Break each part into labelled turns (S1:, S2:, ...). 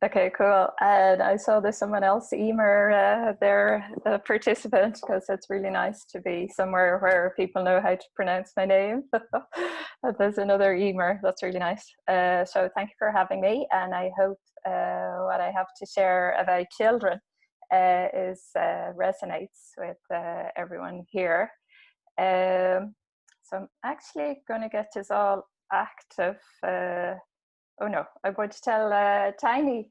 S1: Okay, cool. And I saw there's someone else, Emer, there, the participant, because it's really nice to be somewhere where people know how to pronounce my name. There's another Emer. That's really nice. So thank you for having me. And I hope what I have to share about children resonates with everyone here. So I'm actually going to get this all active. Oh no, I'm going to tell Tiny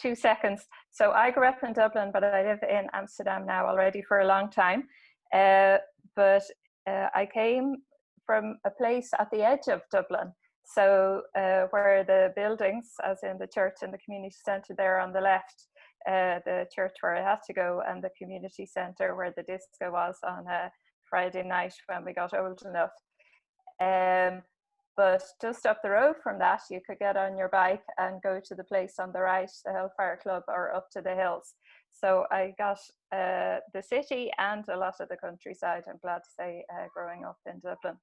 S1: 2 seconds. So I grew up in Dublin, but I live in Amsterdam now already for a long time. But I came from a place at the edge of Dublin. So where the buildings, as in the church and the community centre there on the left, the church where I had to go, and the community centre where the disco was on a Friday night when we got old enough. But just up the road from that, you could get on your bike and go to the place on the right, the Hellfire Club, or up to the hills. So I got the city and a lot of the countryside, I'm glad to say, growing up in Dublin.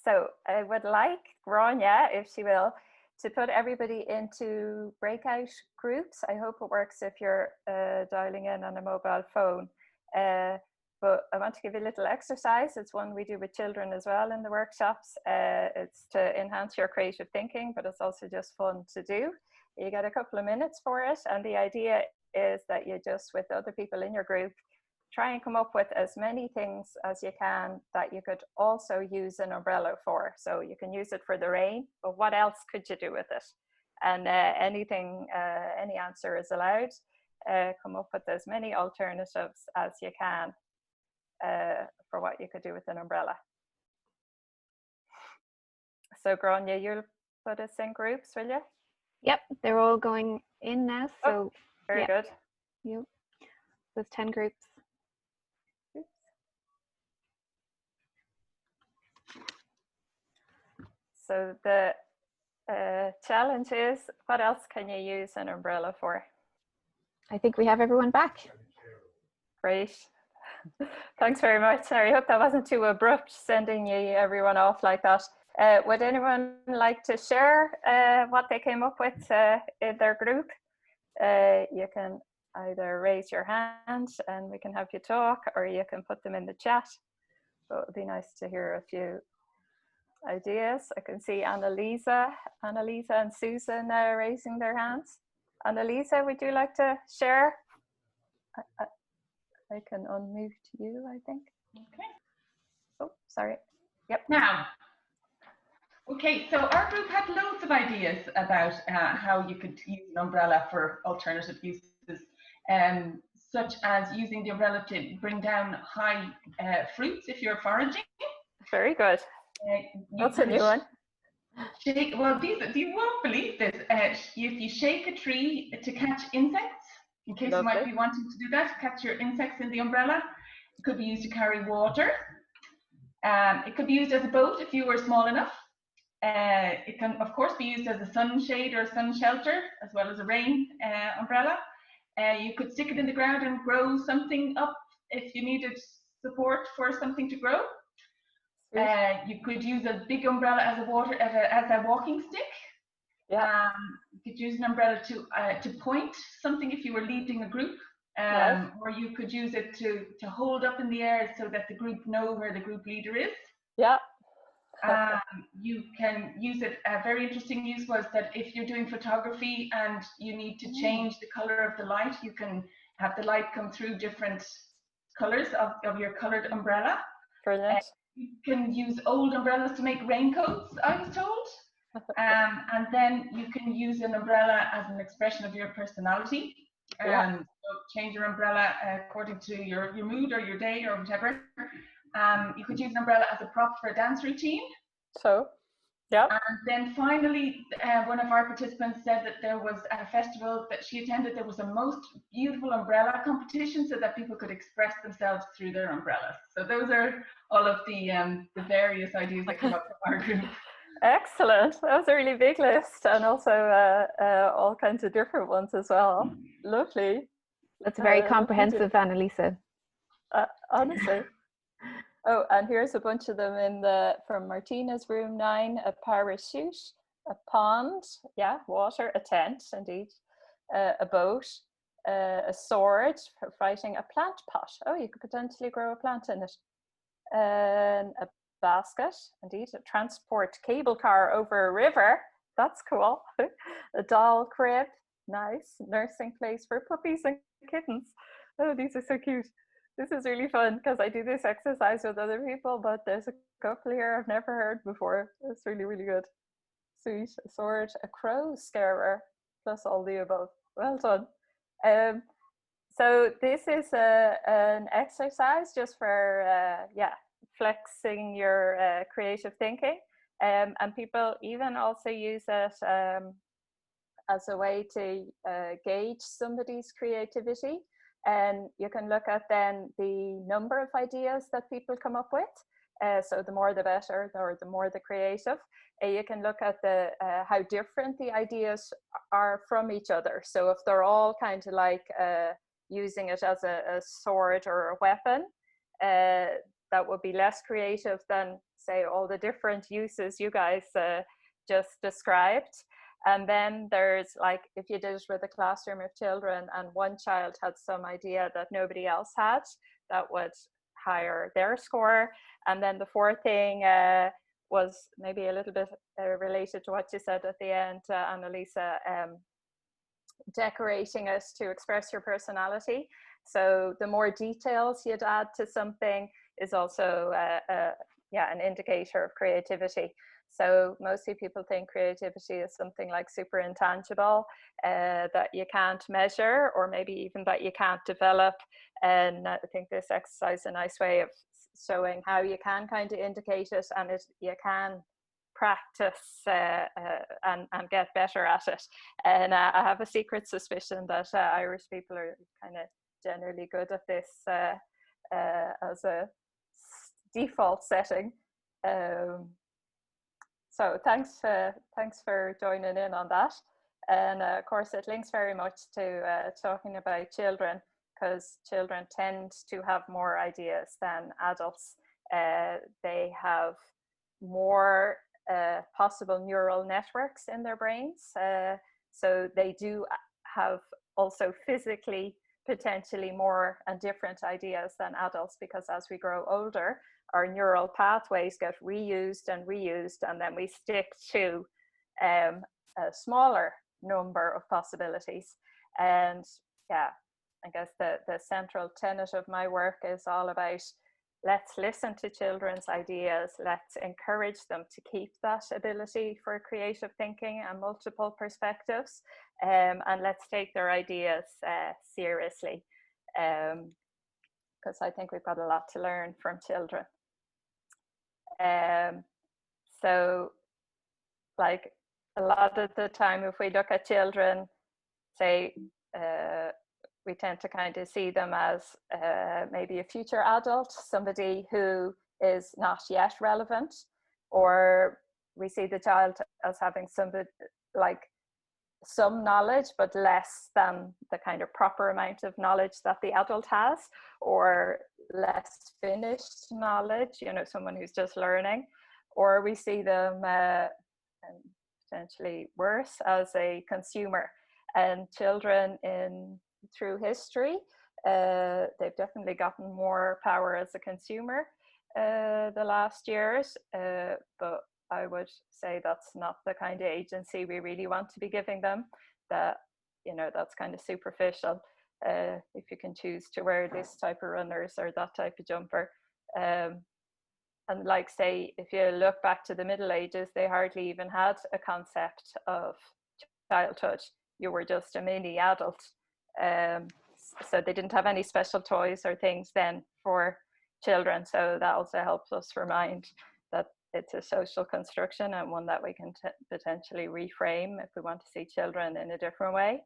S1: So I would like Grania, if she will, to put everybody into breakout groups. I hope it works if you're dialing in on a mobile phone. But I want to give you a little exercise. It's one we do with children as well in the workshops. It's to enhance your creative thinking, but it's also just fun to do. You get a couple of minutes for it. And the idea is that you just, with other people in your group, try and come up with as many things as you can that you could also use an umbrella for. So you can use it for the rain, but what else could you do with it? And anything, any answer is allowed. Come up with as many alternatives as you can. For what you could do with an umbrella. So Grania, you'll put us in groups, will you?
S2: Yep, they're all going in now. So
S1: very good.
S2: Yep. There's 10 groups.
S1: Oops. So the challenge is, what else can you use an umbrella for?
S2: I think we have everyone back.
S1: Great. Thanks very much. Sorry, I hope that wasn't too abrupt, sending you everyone off like that. Would anyone like to share what they came up with in their group? You can either raise your hand and we can have you talk, or you can put them in the chat. So it would be nice to hear a few ideas. I can see Annalisa and Susan raising their hands. Annalisa, would you like to share? I can unmute you, I think.
S3: Okay.
S1: Oh, sorry. Yep.
S3: Now, okay, so our group had loads of ideas about how you could use an umbrella for alternative uses, such as using the umbrella to bring down high fruits if you're foraging.
S1: Very good. That's a new one.
S3: Well, you won't believe this. If you shake a tree to catch insects, in case you might be wanting to do that, catch your insects in the umbrella. It could be used to carry water. It could be used as a boat if you were small enough. It can, of course, be used as a sunshade or sun shelter, as well as a rain umbrella. You could stick it in the ground and grow something up if you needed support for something to grow. You could use a big umbrella as a walking stick.
S1: Yeah.
S3: You could use an umbrella to point something if you were leading a group, or you could use it to hold up in the air so that the group know where the group leader is.
S1: Yeah.
S3: You can use it. A very interesting use was that if you're doing photography and you need to change the color of the light, you can have the light come through different colors of your colored umbrella.
S1: Brilliant.
S3: You can use old umbrellas to make raincoats, I was told. And then you can use an umbrella as an expression of your personality. So change your umbrella according to your mood or your day or whatever. You could use an umbrella as a prop for a dance routine.
S1: So, yeah.
S3: And then finally, one of our participants said that there was at a festival that she attended, there was a most beautiful umbrella competition so that people could express themselves through their umbrellas. So those are all of the various ideas that came up from our group.
S1: Excellent. That was a really big list, and also all kinds of different ones as well. Lovely.
S2: That's very comprehensive, Annalisa.
S1: Honestly. Oh, and here's a bunch of them from Martina's room 9, a parachute, a pond, yeah, water, a tent, indeed, a boat, a sword for fighting, a plant pot. Oh, you could potentially grow a plant in it. A basket, indeed, a transport cable car over a river. That's cool. A doll crib, nice. Nursing place for puppies and kittens. Oh, these are so cute. This is really fun because I do this exercise with other people, but there's a couple here I've never heard before. It's really, really good. Sweet. A sword, a crow scarer, plus all the above. Well done. So this is an exercise just for flexing your creative thinking, and people even also use it as a way to gauge somebody's creativity. And you can look at then the number of ideas that people come up with. So the more the better, or the more the creative. You can look at the how different the ideas are from each other. So if they're all kind of like using it as a sword or a weapon, that would be less creative than, say, all the different uses you guys just described. And then there's like, if you did it with a classroom of children and one child had some idea that nobody else had, that would higher their score. And then the fourth thing was maybe a little bit related to what you said at the end, Annalisa, decorating it to express your personality. So the more details you'd add to something is also an indicator of creativity. So mostly people think creativity is something like super intangible, that you can't measure, or maybe even that you can't develop. And I think this exercise is a nice way of showing how you can kind of indicate it, and you can practice and get better at it. And I have a secret suspicion that Irish people are kind of generally good at this as a default setting. So thanks for joining in on that. And of course, it links very much to talking about children, because children tend to have more ideas than adults. They have more possible neural networks in their brains. So they do have also physically potentially more and different ideas than adults, because as we grow older, our neural pathways get reused, and then we stick to a smaller number of possibilities. And yeah, I guess the central tenet of my work is all about, let's listen to children's ideas, let's encourage them to keep that ability for creative thinking and multiple perspectives, and let's take their ideas seriously, because I think we've got a lot to learn from children. So like a lot of the time, if we look at children, say, we tend to kind of see them as maybe a future adult, somebody who is not yet relevant, or we see the child as having some knowledge, but less than the kind of proper amount of knowledge that the adult has, or less finished knowledge, someone who's just learning. Or we see them potentially worse, as a consumer. And children through history, they've definitely gotten more power as a consumer the last years, but I would say that's not the kind of agency we really want to be giving them. That's kind of superficial. If you can choose to wear this type of runners or that type of jumper. And like, say, if you look back to the Middle Ages, they hardly even had a concept of childhood. You were just a mini adult. So they didn't have any special toys or things then for children. So that also helps us remind that it's a social construction, and one that we can potentially reframe if we want to see children in a different way.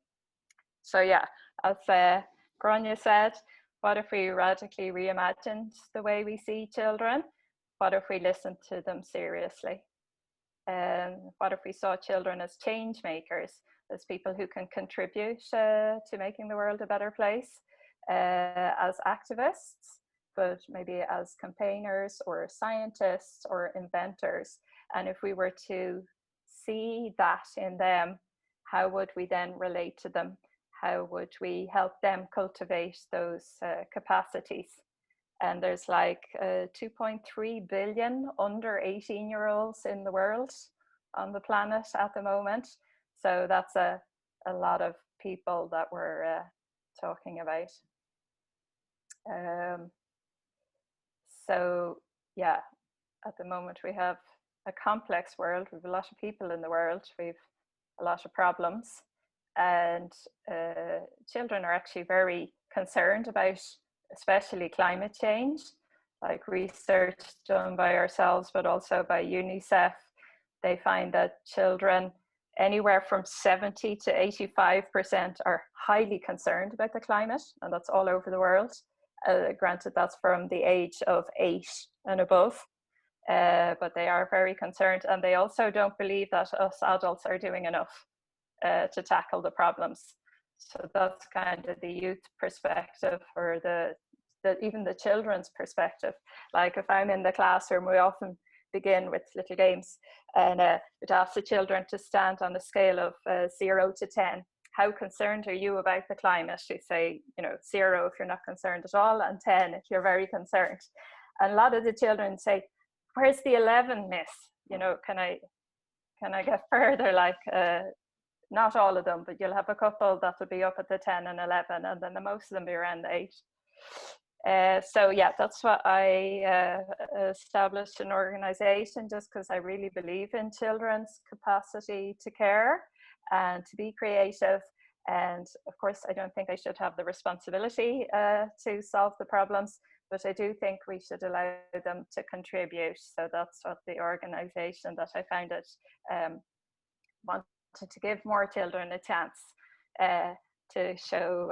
S1: So yeah, as Grania said, what if we radically reimagined the way we see children? What if we listened to them seriously? What if we saw children as change makers, as people who can contribute to making the world a better place, as activists, but maybe as campaigners or scientists or inventors? And if we were to see that in them, how would we then relate to them? How would we help them cultivate those capacities? And there's like 2.3 billion under 18-year-olds in the world on the planet at the moment. So that's a lot of people that we're talking about. So yeah, at the moment we have a complex world. We have a lot of people in the world. We've a lot of problems, and children are actually very concerned about, especially climate change. Like research done by ourselves, but also by UNICEF, they find that children anywhere from 70 to 85% are highly concerned about the climate, and that's all over the world. Granted, that's from the age of 8 and above, but they are very concerned, and they also don't believe that us adults are doing enough to tackle the problems. So that's kind of the youth perspective, or even the children's perspective. Like if I'm in the classroom, we often begin with little games, and we'd ask the children to stand on a scale of 0 to 10. How concerned are you about the climate? We say, 0 if you're not concerned at all, and 10 if you're very concerned. And a lot of the children say, "Where's the 11, miss? Can I get further?" Like, not all of them, but you'll have a couple that will be up at the 10 and 11, and then the most of them be around the 8. So yeah, that's what I established an organization, just because I really believe in children's capacity to care and to be creative. And of course, I don't think I should have the responsibility to solve the problems, but I do think we should allow them to contribute. So that's what the organization that I founded wanted to give more children a chance to show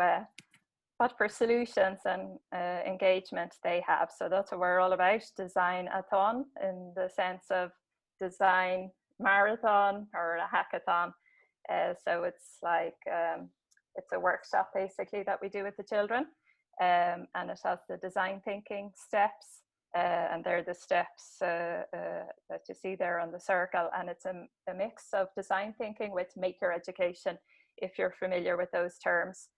S1: what for solutions and engagement they have. So that's what we're all about, design-a-thon, in the sense of design marathon or a hackathon. So it's like, it's a workshop basically that we do with the children, and it has the design thinking steps, and they're the steps that you see there on the circle, and it's a mix of design thinking with maker education, if you're familiar with those terms.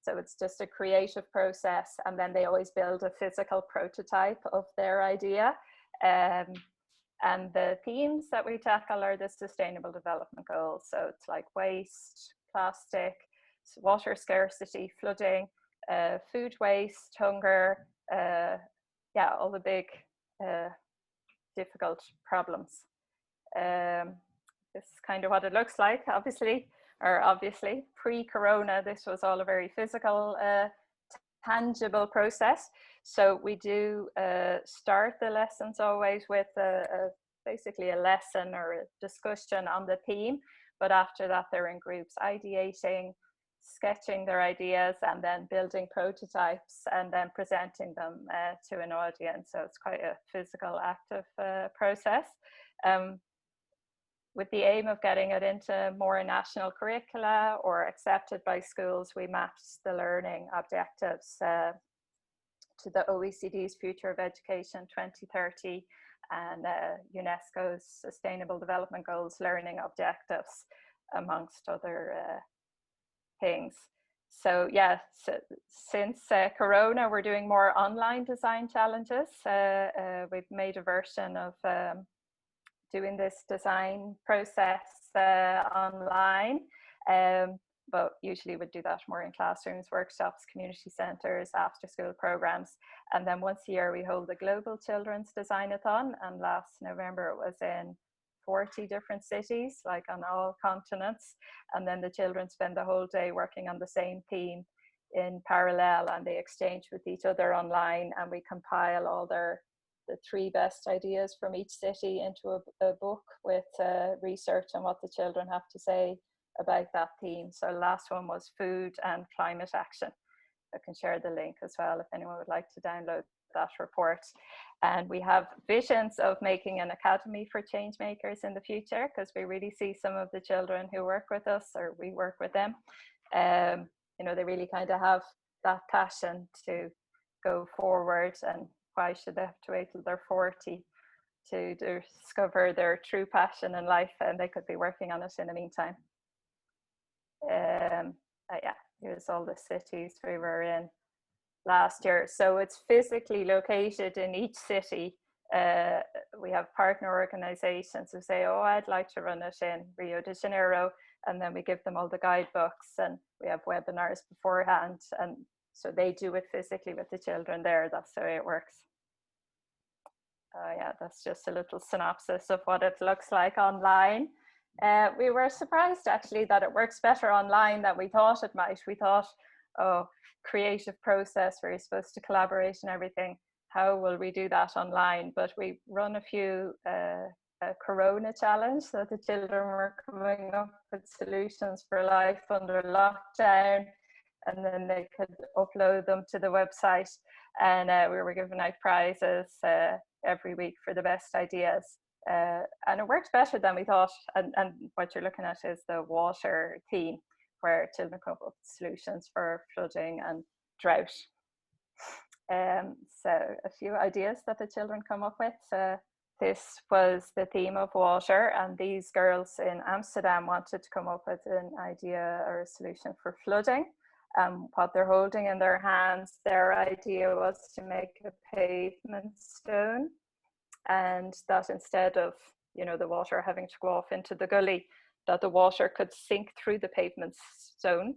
S1: So it's just a creative process, and then they always build a physical prototype of their idea. And the themes that we tackle are the Sustainable Development Goals. So it's like waste, plastic, water scarcity, flooding, food waste, hunger, all the big difficult problems. This is kind of what it looks like, obviously pre-corona, this was all a very physical, tangible process. So we do start the lessons always with basically a lesson or a discussion on the theme, but after that they're in groups ideating, sketching their ideas, and then building prototypes and then presenting them to an audience. So it's quite a physical, active process. With the aim of getting it into more national curricula or accepted by schools, we mapped the learning objectives to the OECD's Future of Education 2030 and UNESCO's Sustainable Development Goals learning objectives, amongst other things. So yeah, since Corona, we're doing more online design challenges. We've made a version of doing this design process online, but usually would do that more in classrooms, workshops, community centres, after school programs. And then once a year we hold the Global Children's Design-a-thon, and last November it was in 40 different cities, like on all continents. And then the children spend the whole day working on the same theme in parallel, and they exchange with each other online, and we compile all the 3 best ideas from each city into a book with research on what the children have to say about that theme. So the last one was food and climate action. I can share the link as well if anyone would like to download that report. And we have visions of making an academy for change makers in the future, because we really see some of the children who work with us, or we work with them, they really kind of have that passion to go forward, and why should they have to wait till they're 40 to discover their true passion in life, and they could be working on it in the meantime. Yeah, here's all the cities we were in last year. So it's physically located in each city. We have partner organizations who say, oh, I'd like to run it in Rio de Janeiro, and then we give them all the guidebooks, and we have webinars beforehand, and so they do it physically with the children there. That's the way it works. Yeah, that's just a little synopsis of what it looks like online. We were surprised actually that it works better online than we thought it might. We thought, oh, creative process where you're supposed to collaborate and everything, how will we do that online? But we run a few a Corona challenge, so the children were coming up with solutions for life under lockdown, and then they could upload them to the website, and we were giving out prizes every week for the best ideas. And it worked better than we thought. And what you're looking at is the water theme, where children come up with solutions for flooding and drought. So a few ideas that the children come up with. This was the theme of water, and these girls in Amsterdam wanted to come up with an idea or a solution for flooding. What they're holding in their hands, their idea was to make a pavement stone, and that instead of, you know, the water having to go off into the gully, that the water could sink through the pavement stone,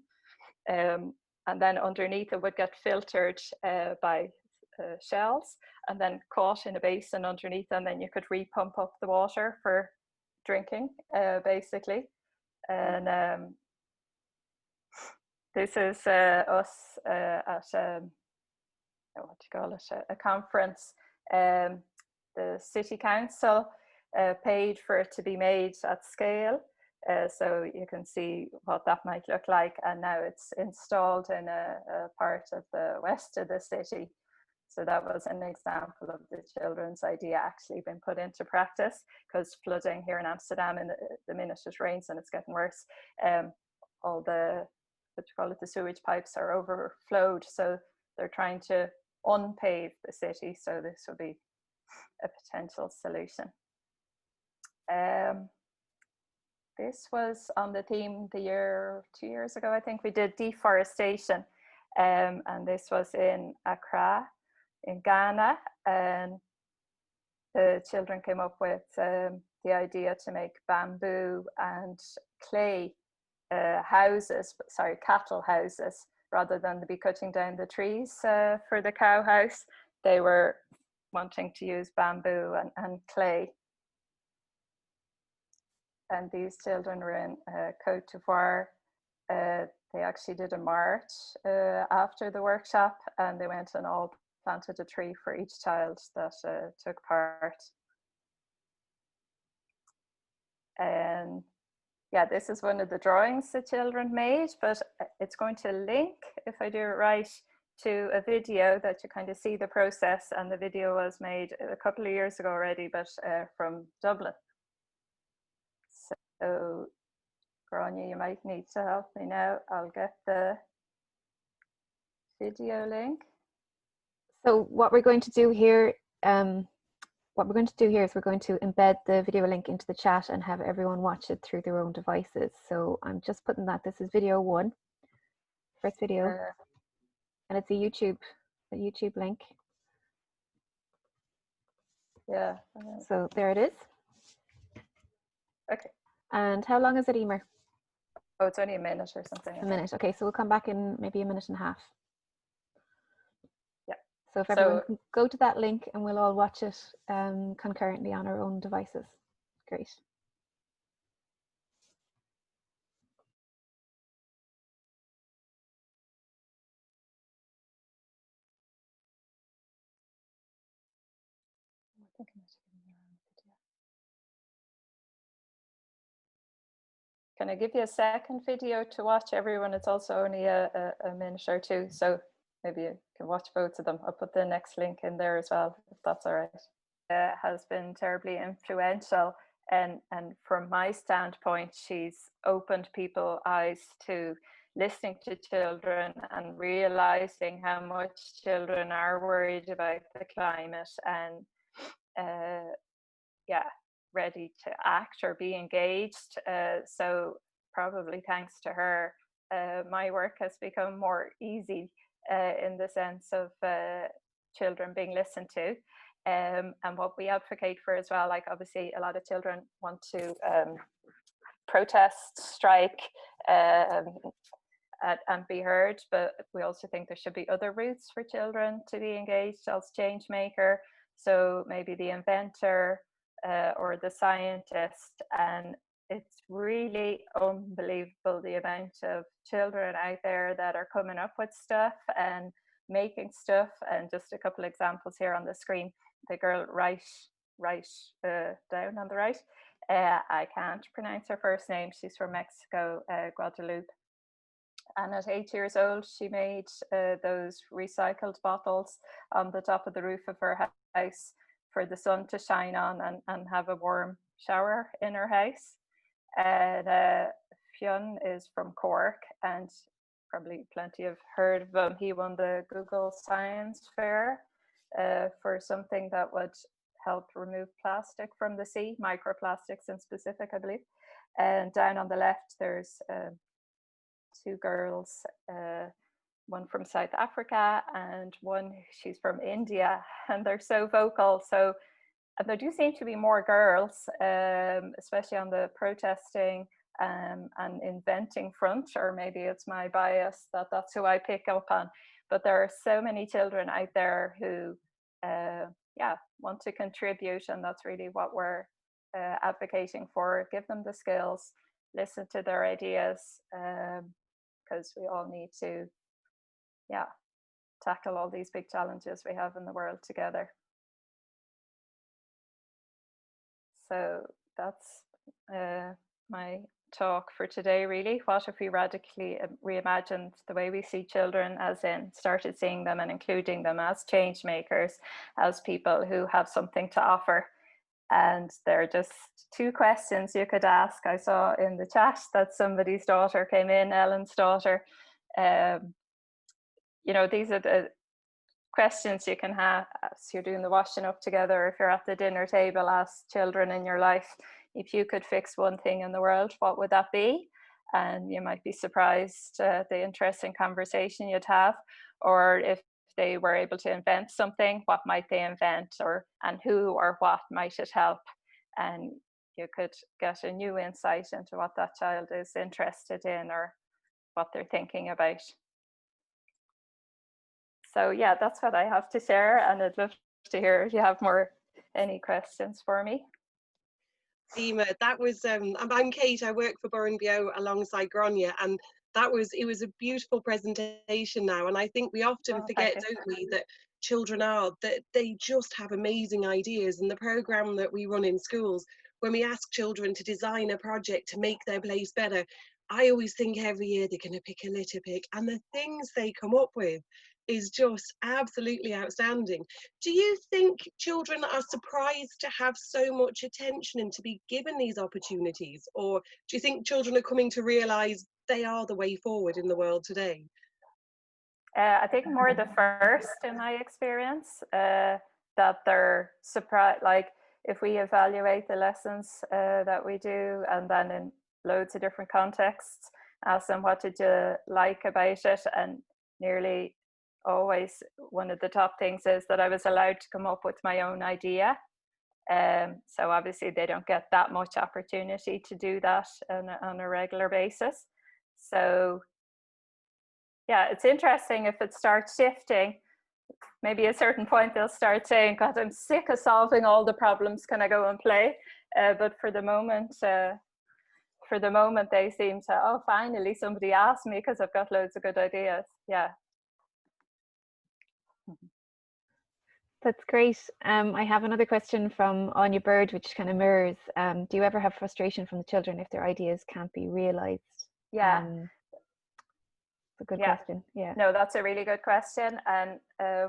S1: and then underneath it would get filtered by shells, and then caught in a basin underneath, and then you could repump up the water for drinking, basically. And this is us at what do you call it, a conference. The city council paid for it to be made at scale, so you can see what that might look like, and now it's installed in a part of the west of the city. So that was an example of the children's idea actually being put into practice, because flooding here in Amsterdam, in the minute it rains and it's getting worse, all the, what you call it, the sewage pipes are overflowed, so they're trying to unpave the city, so this will be a potential solution. This was on the theme 2 years ago, I think we did deforestation, and this was in Accra in Ghana, and the children came up with the idea to make bamboo and clay cattle houses, rather than to be cutting down the trees for the cow house. They were wanting to use bamboo and clay. And these children were in Côte d'Ivoire. They actually did a march after the workshop, and they went and all planted a tree for each child that took part. And yeah, this is one of the drawings the children made, but it's going to link, if I do it right, to a video that you kind of see the process. And the video was made a couple of years ago already, but from Dublin. So Grania, you might need to help me now. I'll get the video link.
S2: So what we're going to do here, is we're going to embed the video link into the chat and have everyone watch it through their own devices. So I'm just putting that. This is video 1, first video, and it's a YouTube link.
S1: Yeah.
S2: So there it is.
S1: Okay.
S2: And how long is it, Emer?
S1: Oh, it's only a minute or something.
S2: A minute. Okay, so we'll come back in maybe a minute and a half.
S1: Yeah.
S2: So if everyone can go to that link, and we'll all watch it concurrently on our own devices. Great.
S1: Can I give you a second video to watch, everyone? It's also only a minute or two, so maybe you can watch both of them. I'll put the next link in there as well, if that's all right. Has been terribly influential, and from my standpoint, she's opened people's eyes to listening to children and realizing how much children are worried about the climate, and yeah, ready to act or be engaged. So probably thanks to her, my work has become more easy in the sense of children being listened to. And what we advocate for as well, like obviously a lot of children want to protest, strike, and be heard, but we also think there should be other routes for children to be engaged as change maker. So maybe the inventor or the scientist. And it's really unbelievable the amount of children out there that are coming up with stuff and making stuff. And just a couple examples here on the screen. The girl right down on the right, I can't pronounce her first name. She's from Mexico, Guadalupe. And at 8 years old, she made those recycled bottles on the top of the roof of her house for the sun to shine on and have a warm shower in her house. And Fionn is from Cork, and probably plenty have heard of him. He won the Google Science Fair for something that would help remove plastic from the sea, microplastics in specific, I believe. And down on the left, there's two girls, one from South Africa and one, she's from India, and they're so vocal. So and there do seem to be more girls, especially on the protesting and inventing front, or maybe it's my bias that that's who I pick up on. But there are so many children out there who want to contribute, and that's really what we're advocating for. Give them the skills, listen to their ideas, because we all need to tackle all these big challenges we have in the world together. So that's my talk for today, really. What if we radically reimagined the way we see children, as in started seeing them and including them as change makers, as people who have something to offer? And there are just two questions you could ask. I saw in the chat that somebody's daughter came in, Ellen's daughter. These are the questions you can have as you're doing the washing up together. If you're at the dinner table, ask children in your life, if you could fix one thing in the world, what would that be? And you might be surprised the interesting conversation you'd have. Or if they were able to invent something, what might they invent, and who or what might it help? And you could get a new insight into what that child is interested in or what they're thinking about. So yeah, that's what I have to share, and I'd love to hear if you have any questions for me.
S4: Emer, that was I'm Kate. I work for Borenbio alongside Grania, and it was a beautiful presentation now. And I think we often forget, don't we, that children that they just have amazing ideas. And the program that we run in schools, when we ask children to design a project to make their place better, I always think every year they're going to pick a litter pick, and the things they come up with is just absolutely outstanding. Do you think children are surprised to have so much attention and to be given these opportunities? Or do you think children are coming to realise they are the way forward in the world today?
S1: I think more the first, in my experience, that they're surprised. Like if we evaluate the lessons that we do, and then in loads of different contexts, ask them what did you like about it, and nearly always one of the top things is that I was allowed to come up with my own idea. So obviously they don't get that much opportunity to do that on a regular basis. So yeah, it's interesting if it starts shifting. Maybe at a certain point they'll start saying, God, I'm sick of solving all the problems, can I go and play? But for the moment they seem to, oh, finally somebody asked me because I've got loads of good ideas. Yeah.
S2: That's great. I have another question from Anya Bird, which kind of mirrors. Do you ever have frustration from the children if their ideas can't be realized?
S1: Yeah.
S2: It's a good question. Yeah.
S1: No, that's a really good question. And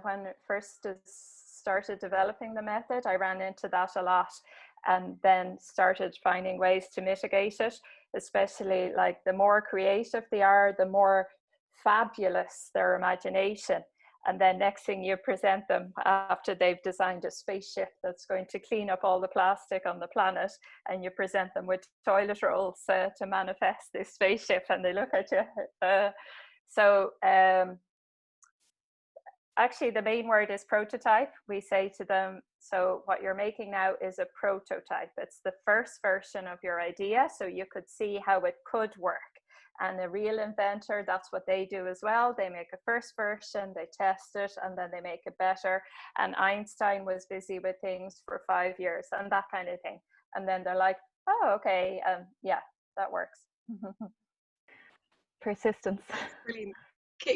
S1: when it first started developing the method, I ran into that a lot, and then started finding ways to mitigate it, especially like the more creative they are, the more fabulous their imagination. And then next thing you present them after they've designed a spaceship that's going to clean up all the plastic on the planet, and you present them with toilet rolls to manifest this spaceship, and they look at you. Actually, the main word is prototype. We say to them, so what you're making now is a prototype. It's the first version of your idea, so you could see how it could work. And a real inventor, that's what they do as well. They make a first version, they test it, and then they make it better. And Einstein was busy with things for 5 years and that kind of thing. And then they're like, oh, okay, yeah, that works.
S2: Persistence.
S4: Brilliant.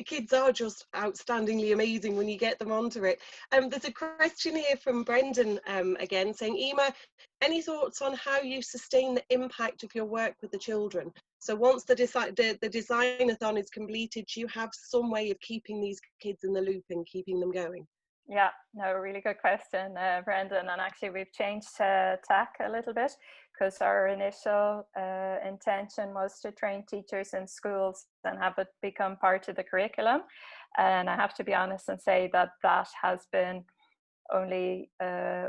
S4: Kids are just outstandingly amazing when you get them onto it. There's a question here from Brendan again saying, Emer, any thoughts on how you sustain the impact of your work with the children? So once the design-a-thon is completed, do you have some way of keeping these kids in the loop and keeping them going?
S1: Yeah, no, really good question, Brendan. And actually, we've changed tack a little bit, because our initial intention was to train teachers in schools and have it become part of the curriculum. And I have to be honest and say that that has been only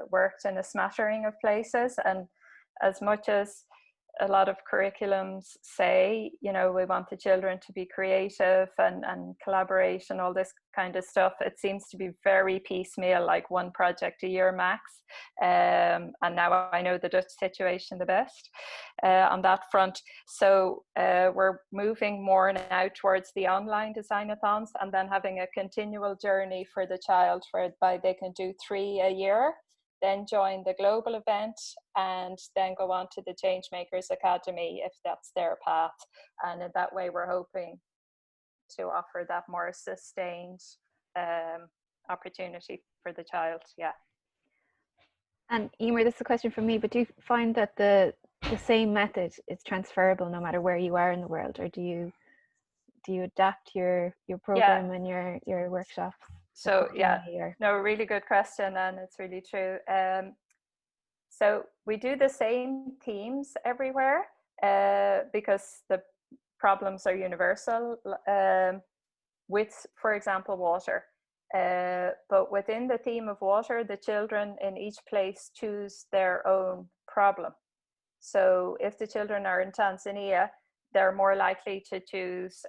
S1: worked in a smattering of places. And as much as a lot of curriculums say, you know, we want the children to be creative and collaboration, all this kind of stuff, it seems to be very piecemeal, like one project a year max. And now I know the Dutch situation the best on that front. So we're moving more now towards the online design-a-thons, and then having a continual journey for the child whereby they can do 3 a year, then join the global event, and then go on to the Changemakers Academy if that's their path. And in that way, we're hoping to offer that more sustained opportunity for the child. Yeah.
S2: And Emer, this is a question from me, but do you find that the same method is transferable no matter where you are in the world, or do you adapt your program and your workshops?
S1: So yeah, no, really good question, and it's really true. So we do the same themes everywhere because the problems are universal with, for example, water. But within the theme of water, the children in each place choose their own problem. So if the children are in Tanzania, they're more likely to choose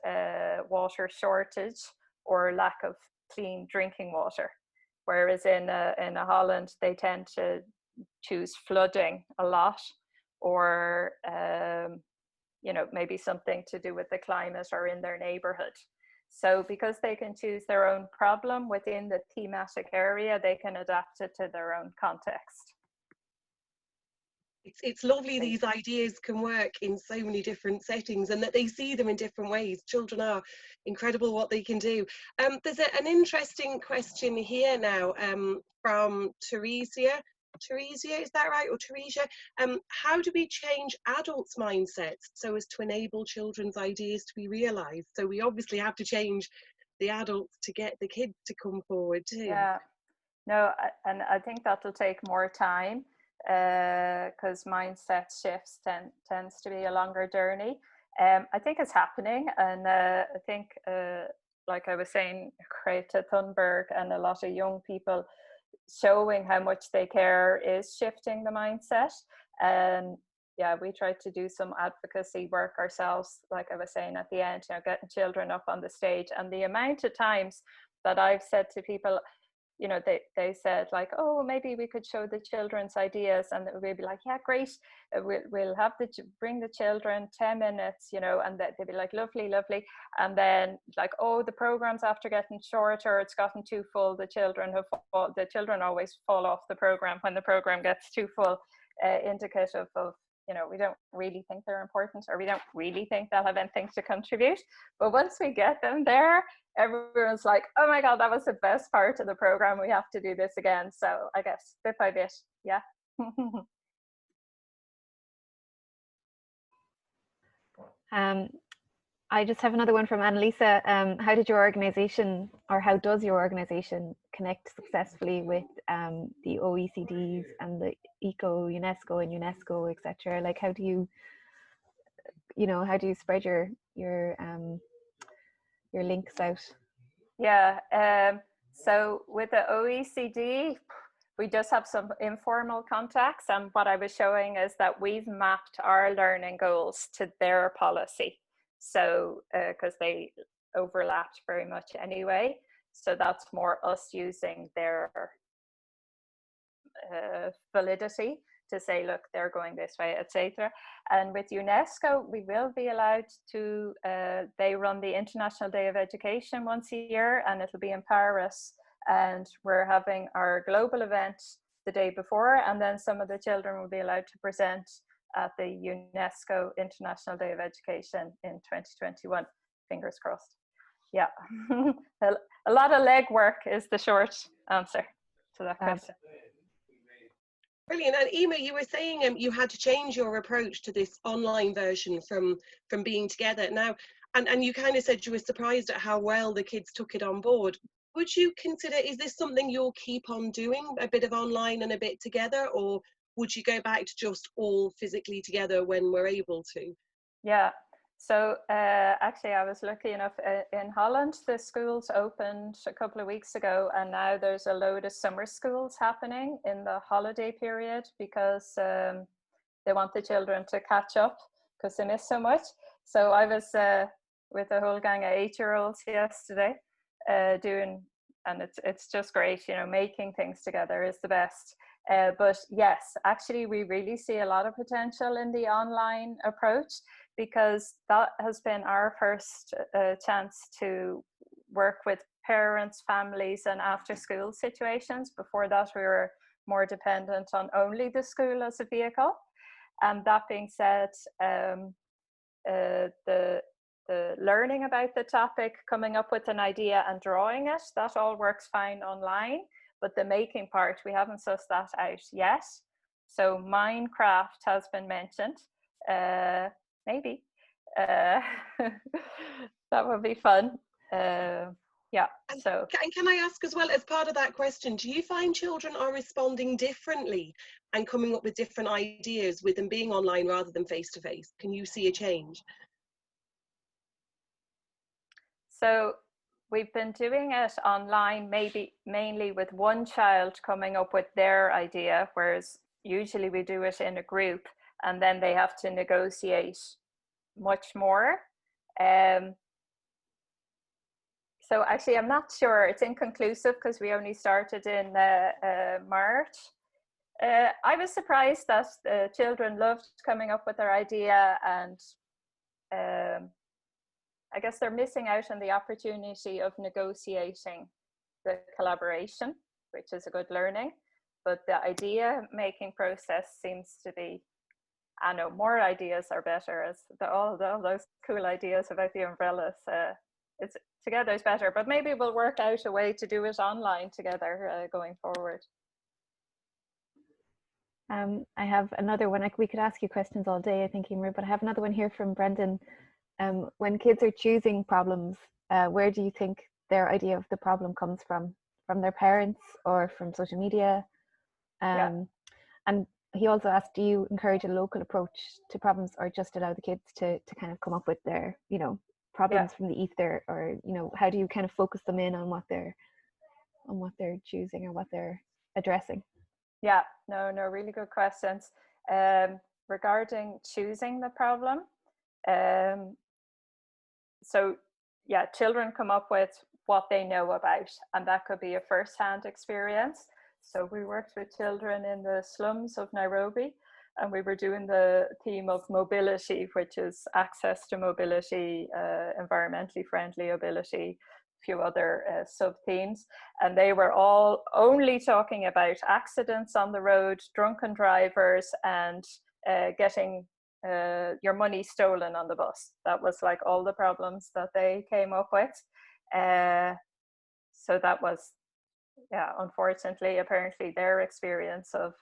S1: water shortage or lack of clean drinking water. Whereas in Holland, they tend to choose flooding a lot, or you know, maybe something to do with the climate or in their neighborhood. So because they can choose their own problem within the thematic area, they can adapt it to their own context.
S4: It's lovely these ideas can work in so many different settings, and that they see them in different ways. Children are incredible what they can do. There's an interesting question here now from Theresia, is that right? Or Theresia? How do we change adults' mindsets so as to enable children's ideas to be realised? So we obviously have to change the adults to get the kids to come forward too.
S1: Yeah, no, and I think that'll take more time, because mindset shifts tends to be a longer journey. I think it's happening, and I think, like I was saying, Greta Thunberg and a lot of young people showing how much they care is shifting the mindset. And yeah, we try to do some advocacy work ourselves, like I was saying at the end, you know, getting children up on the stage. And the amount of times that I've said to people, you know, they said like, oh, maybe we could show the children's ideas, and we'd be like, yeah, great, we'll have bring the children 10 minutes, you know, and they'd be like, lovely. And then like, oh, the program's after getting shorter, it's gotten too full, the children always fall off the program when the program gets too full, indicative of, you know, we don't really think they're important, or we don't really think they'll have anything to contribute. But once we get them there, everyone's like, oh my God, that was the best part of the program. We have to do this again. So I guess bit by bit, yeah.
S2: I just have another one from Annalisa. How did your organization, or how does your organization connect successfully with the OECDs and the UNESCO and UNESCO, etc.? Like, how do you spread your links out?
S1: Yeah, So with the OECD, we just have some informal contacts, and what I was showing is that we've mapped our learning goals to their policy. So, because they overlapped very much anyway, so that's more us using their validity to say, look, they're going this way, etc. And with UNESCO, we will be allowed to, they run the International Day of Education once a year, and it'll be in Paris. And we're having our global event the day before, and then some of the children will be allowed to present at the UNESCO International Day of Education in 2021. Fingers crossed. Yeah, a lot of legwork is the short answer to that question.
S4: Brilliant. And Emer, you were saying you had to change your approach to this online version from being together now, and you kind of said you were surprised at how well the kids took it on board. Would you consider, is this something you'll keep on doing, a bit of online and a bit together, or would you go back to just all physically together when we're able to?
S1: Yeah, so actually I was lucky enough, in Holland the schools opened a couple of weeks ago, and now there's a load of summer schools happening in the holiday period because they want the children to catch up because they miss so much. So I was with a whole gang of 8-year-olds yesterday doing, and it's just great, you know, making things together is the best. But yes, actually we really see a lot of potential in the online approach, because that has been our first chance to work with parents, families, and after school situations. Before that, we were more dependent on only the school as a vehicle. And that being said, the learning about the topic, coming up with an idea and drawing it, that all works fine online. But the making part, we haven't sussed that out yet. So Minecraft has been mentioned. Maybe that would be fun. Yeah. So,
S4: and can I ask as well, as part of that question, do you find children are responding differently and coming up with different ideas with them being online rather than face to face? Can you see a change?
S1: So we've been doing it online, maybe mainly with one child coming up with their idea, whereas usually we do it in a group, and then they have to negotiate much more. So actually, I'm not sure. It's inconclusive because we only started in March. I was surprised that the children loved coming up with their idea, and I guess they're missing out on the opportunity of negotiating the collaboration, which is a good learning. But the idea making process seems to be, I know, more ideas are better, as all those cool ideas about the umbrellas. It's together is better, but maybe we'll work out a way to do it online together going forward.
S2: I have another one. We could ask you questions all day, I think, Emer, but I have another one here from Brendan. When kids are choosing problems, where do you think their idea of the problem comes from? From their parents or from social media? And he also asked, do you encourage a local approach to problems, or just allow the kids to kind of come up with their, you know, problems from the ether, or, you know, how do you kind of focus them in on what they're choosing or what they're addressing?
S1: Yeah, no, really good questions. Regarding choosing the problem, so yeah, children come up with what they know about, and that could be a first-hand experience. So we worked with children in the slums of Nairobi, and we were doing the theme of mobility, which is access to mobility, environmentally friendly mobility, a few other sub-themes. And they were all only talking about accidents on the road, drunken drivers, and getting your money stolen on the bus. That was like all the problems that they came up with. So that was, yeah, unfortunately, apparently their experience of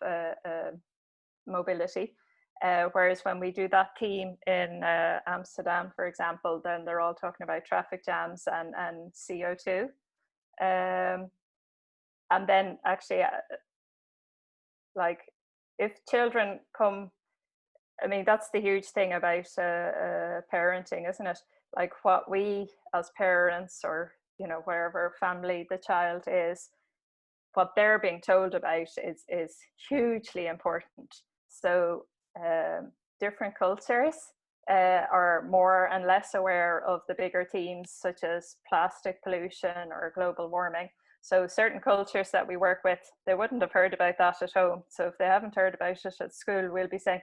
S1: mobility. Whereas when we do that theme in Amsterdam, for example, then they're all talking about traffic jams and CO2. And then actually, like, if children come, I mean, that's the huge thing about parenting, isn't it? Like, what we as parents or you know, wherever family the child is, what they're being told about is hugely important. So different cultures are more and less aware of the bigger themes such as plastic pollution or global warming. So certain cultures that we work with, they wouldn't have heard about that at home. So if they haven't heard about it at school, we'll be saying,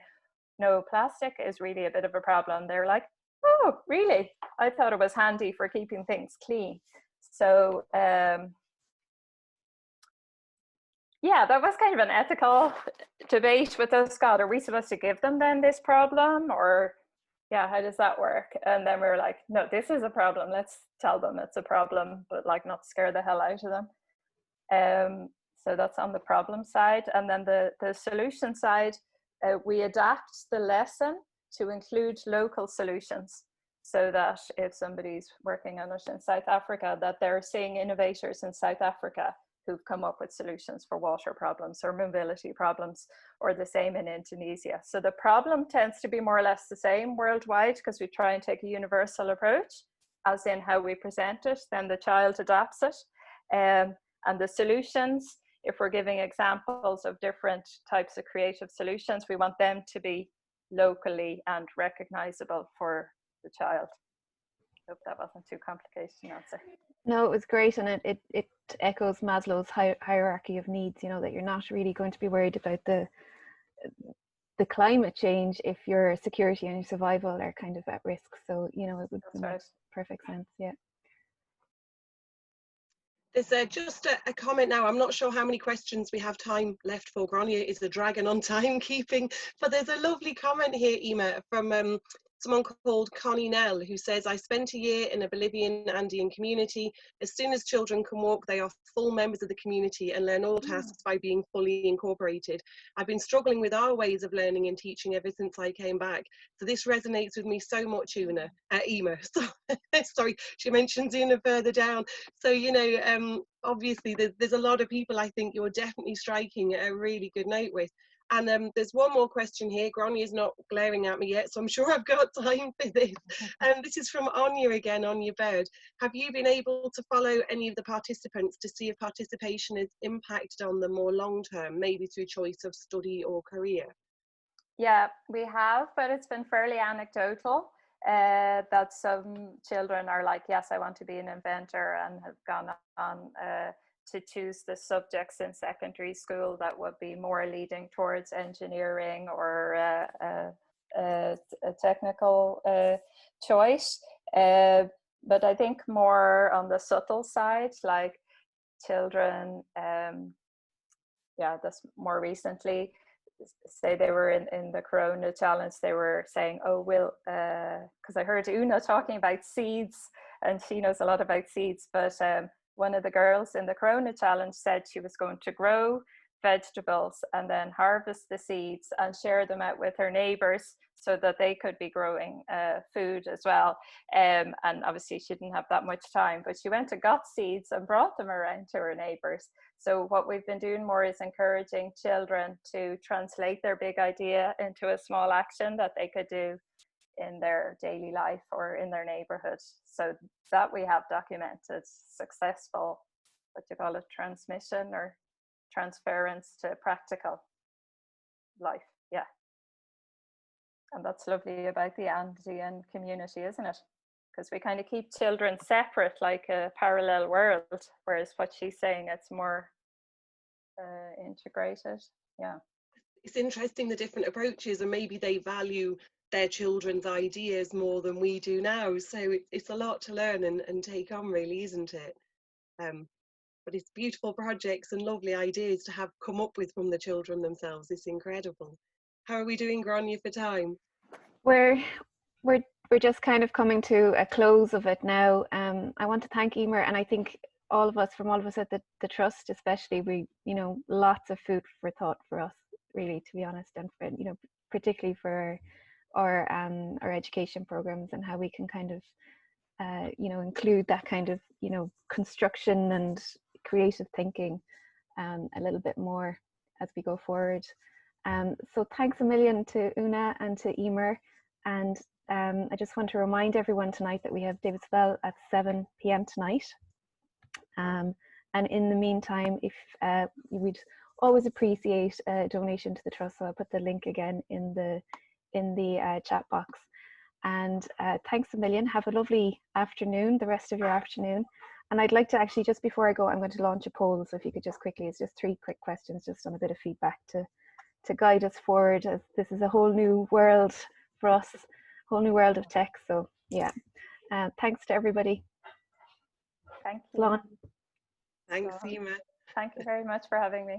S1: no, plastic is really a bit of a problem. They're like, oh, really? I thought it was handy for keeping things clean. So yeah, that was kind of an ethical debate with us. God, are we supposed to give them then this problem, or yeah, how does that work? And then we were like, no, this is a problem. Let's tell them it's a problem, but like not scare the hell out of them. So that's on the problem side. And then the solution side, we adapt the lesson to include local solutions, so that if somebody's working on it in South Africa, that they're seeing innovators in South Africa who've come up with solutions for water problems or mobility problems, or the same in Indonesia. So the problem tends to be more or less the same worldwide, because we try and take a universal approach, as in how we present it, then the child adapts it. And the solutions, if we're giving examples of different types of creative solutions, we want them to be locally and recognizable for the child. Hope that wasn't too complicated an answer.
S2: No, it was great, and it echoes Maslow's hierarchy of needs, you know, that you're not really going to be worried about the climate change if your security and your survival are kind of at risk. So, you know, it would make perfect sense, yeah.
S4: There's just a comment now. I'm not sure how many questions we have time left for. Grania is a dragon on timekeeping, but there's a lovely comment here, Emer, from someone called Connie Nell, who says, I spent a year in a Bolivian Andean community. As soon as children can walk, they are full members of the community and learn all tasks by being fully incorporated. I've been struggling with our ways of learning and teaching ever since I came back. So this resonates with me so much, Emer. Sorry, she mentions Una further down. So, you know, obviously there's a lot of people I think you're definitely striking a really good note with. And there's one more question here. Grania's not glaring at me yet, so I'm sure I've got time for this. This is from Anya again, Anya Bird. Have you been able to follow any of the participants to see if participation has impacted on them more long term, maybe through choice of study or career?
S1: Yeah, we have, but it's been fairly anecdotal. That some children are like, yes, I want to be an inventor, and have gone on to choose the subjects in secondary school that would be more leading towards engineering or a technical choice. But I think more on the subtle side, like children, this more recently, say they were in the Corona challenge, they were saying, oh, we'll, because I heard Una talking about seeds, and she knows a lot about seeds, but one of the girls in the Corona challenge said she was going to grow vegetables and then harvest the seeds and share them out with her neighbors so that they could be growing food as well. And obviously she didn't have that much time, but she went and got seeds and brought them around to her neighbors. So what we've been doing more is encouraging children to translate their big idea into a small action that they could do in their daily life or in their neighborhood. So that we have documented successful, what you call it, transmission or transference to practical life. Yeah. And that's lovely about the Andean community, isn't it? Because we kind of keep children separate, like a parallel world, whereas what she's saying, it's more integrated. Yeah.
S4: It's interesting, the different approaches, and maybe they value their children's ideas more than we do now. So it's a lot to learn and take on, really, isn't it? But it's beautiful projects and lovely ideas to have come up with from the children themselves. It's incredible. How are we doing, Grania, for time?
S2: We're just kind of coming to a close of it now. I want to thank Emer, and I think all of us at the Trust especially, we, you know, lots of food for thought for us, really, to be honest, and for, you know, particularly for our education programs and how we can kind of you know, include that kind of, you know, construction and creative thinking a little bit more as we go forward. So thanks a million to Una and to Emer, and I just want to remind everyone tonight that we have David Spell at 7 p.m. tonight. And in the meantime, if we'd always appreciate a donation to the Trust, so I'll put the link again in the chat box. And thanks a million. Have a lovely afternoon, the rest of your afternoon. And I'd like to actually, just before I go, I'm going to launch a poll. So if you could just quickly, it's just 3 quick questions, just on a bit of feedback to guide us forward, as this is a whole new world for us, whole new world of tech. So yeah, thanks to everybody.
S1: Thank you.
S2: Slán.
S4: Thanks, Emer.
S1: Thank you very much for having me.